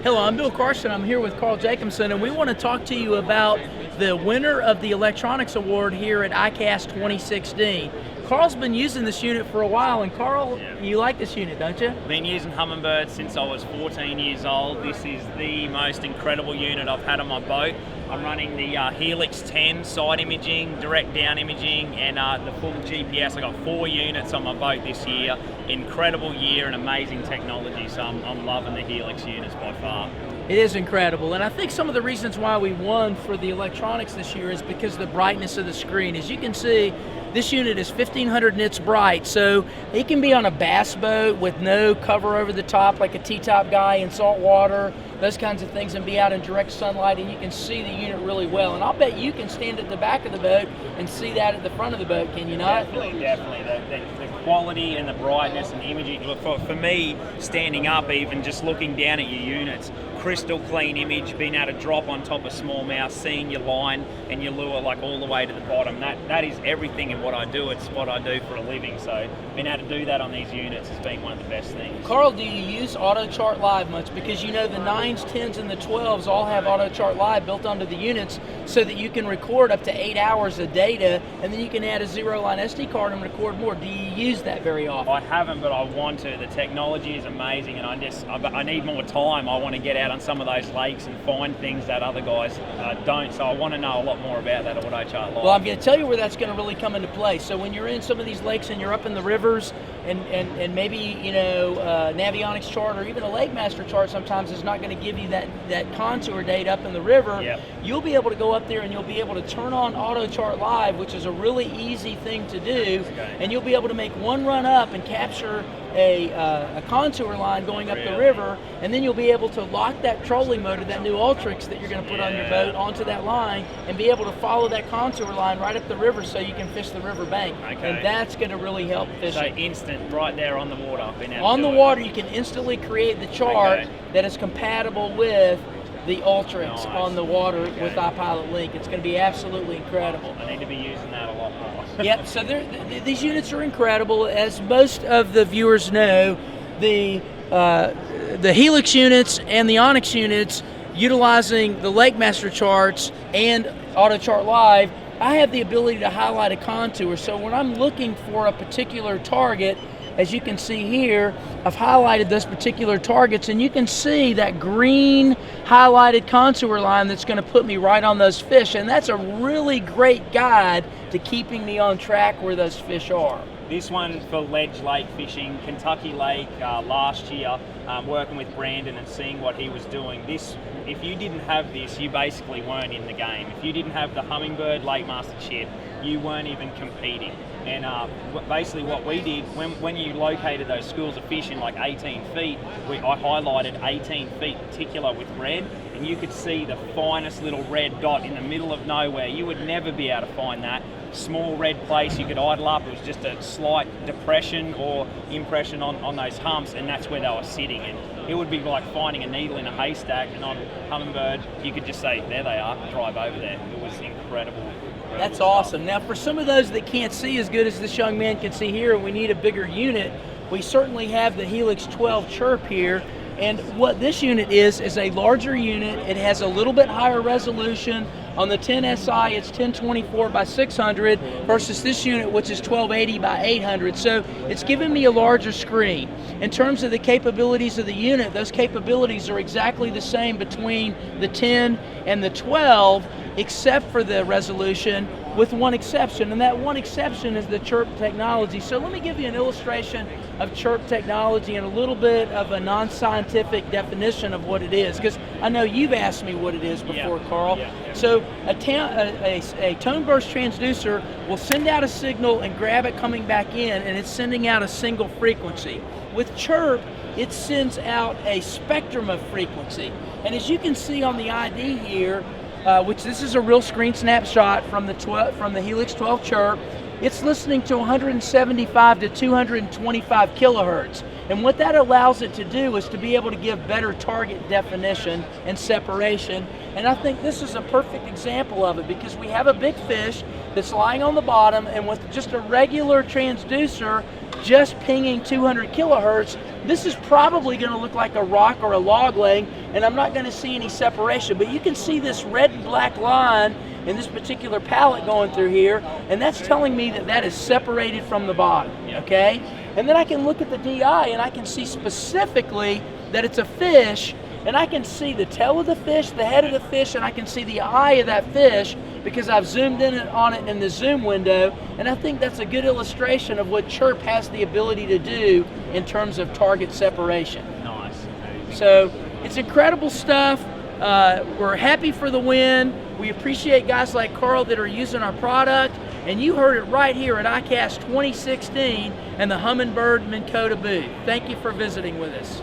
Hello, I'm Bill Carson. I'm here with Carl Jocumsen, and we want to talk to you about the winner of the Electronics Award here at ICAST 2016. Carl's been using this unit for a while, and Carl, you like this unit, don't you? Been using Humminbird since I was 14 years old. This is the most incredible unit I've had on my boat. I'm running the Helix 10 side imaging, direct down imaging, and the full GPS. I got 4 units on my boat this year. Incredible year and amazing technology, so I'm loving the Helix units by far. It is incredible, and I think some of the reasons why we won for the electronics this year is because of the brightness of the screen. As you can see, this unit is 1500 nits bright, so it can be on a bass boat with no cover over the top like a T-top guy in salt water, those kinds of things, and be out in direct sunlight, and you can see the unit really well. And I'll bet you can stand at the back of the boat and see that at the front of the boat, can you not? Definitely. The quality and the brightness and the imaging. Look, for me, standing up even, just looking down at your units, crystal clean image, being able to drop on top of smallmouth, seeing your line and your lure like all the way to the bottom. That is everything in what I do. It's what I do for a living. So being able to do that on these units has been one of the best things. Carl, do you use Auto Chart Live much? Because you know the 9s, 10s, and the 12s all have Auto Chart Live built onto the units so that you can record up to 8 hours of data, and then you can add a zero-line SD card and record more. Do you use that very often? I haven't, but I want to. The technology is amazing, and I need more time. I want to get out on some of those lakes and find things that other guys don't, so I want to know a lot more about that Auto Chart Live. Well, I'm going to tell you where that's going to really come into play. So when you're in some of these lakes and you're up in the rivers, and maybe, you know, Navionics chart or even a Lake Master chart sometimes is not going to give you that contour data up in the river. Yep. You'll be able to go up there and you'll be able to turn on Auto Chart Live, which is a really easy thing to do, and you'll be able to make one run up and capture a contour line going up the river, and then you'll be able to lock that trolling motor, that new Ultrix that you're going to put on your boat, onto that line, and be able to follow that contour line right up the river so you can fish the river bank. Okay. And that's going to really help fishing. So instant, right there on the water. On the water, you can instantly create the chart that is compatible with the Ultrix on the water with iPilot Link. It's going to be absolutely incredible. I need to be using that a lot more. Yep, so these units are incredible. As most of the viewers know, the Helix units and the Onyx units, utilizing the Lake Master charts and Auto Chart Live, I have the ability to highlight a contour. So when I'm looking for a particular target, as you can see here, I've highlighted those particular targets, and you can see that green highlighted contour line that's going to put me right on those fish, and that's a really great guide to keeping me on track where those fish are. This one for ledge lake fishing, Kentucky Lake last year, working with Brandon and seeing what he was doing. This, if you didn't have this, you basically weren't in the game. If you didn't have the Humminbird Lake Master chip, you weren't even competing. And basically what we did, when you located those schools of fish in like 18 feet, I highlighted 18 feet particular with red, and you could see the finest little red dot in the middle of nowhere. You would never be able to find that. Small red place, you could idle up, it was just a slight depression or impression on those humps, and that's where they were sitting. And it would be like finding a needle in a haystack, and on Humminbird, you could just say, there they are, drive over there. It was incredible. That's awesome. Now, for some of those that can't see as good as this young man can see here, and we need a bigger unit, we certainly have the Helix 12 Chirp here. And what this unit is a larger unit. It has a little bit higher resolution. On the 10SI, it's 1024 by 600 versus this unit, which is 1280 by 800. So it's giving me a larger screen. In terms of the capabilities of the unit, those capabilities are exactly the same between the 10 and the 12, except for the resolution, with one exception, and that one exception is the chirp technology. So let me give you an illustration of chirp technology and a little bit of a non-scientific definition of what it is, because I know you've asked me what it is before, Carl. So a tone burst transducer will send out a signal and grab it coming back in, and it's sending out a single frequency. With chirp, it sends out a spectrum of frequency, and as you can see on the ID here, which this is a real screen snapshot from the Helix 12 Chirp, it's listening to 175 to 225 kilohertz. And what that allows it to do is to be able to give better target definition and separation. And I think this is a perfect example of it, because we have a big fish that's lying on the bottom, and with just a regular transducer, just pinging 200 kilohertz, this is probably going to look like a rock or a log leg, and I'm not going to see any separation. But you can see this red and black line in this particular pallet going through here, and that's telling me that that is separated from the bottom, okay? And then I can look at the DI and I can see specifically that it's a fish, and I can see the tail of the fish, the head of the fish, and I can see the eye of that fish because I've zoomed in on it in the zoom window, and I think that's a good illustration of what chirp has the ability to do in terms of target separation. Nice. So it's incredible stuff. We're happy for the win. We appreciate guys like Carl that are using our product, and you heard it right here at ICAST 2016 and the Humminbird Minn Kota booth. Thank you for visiting with us.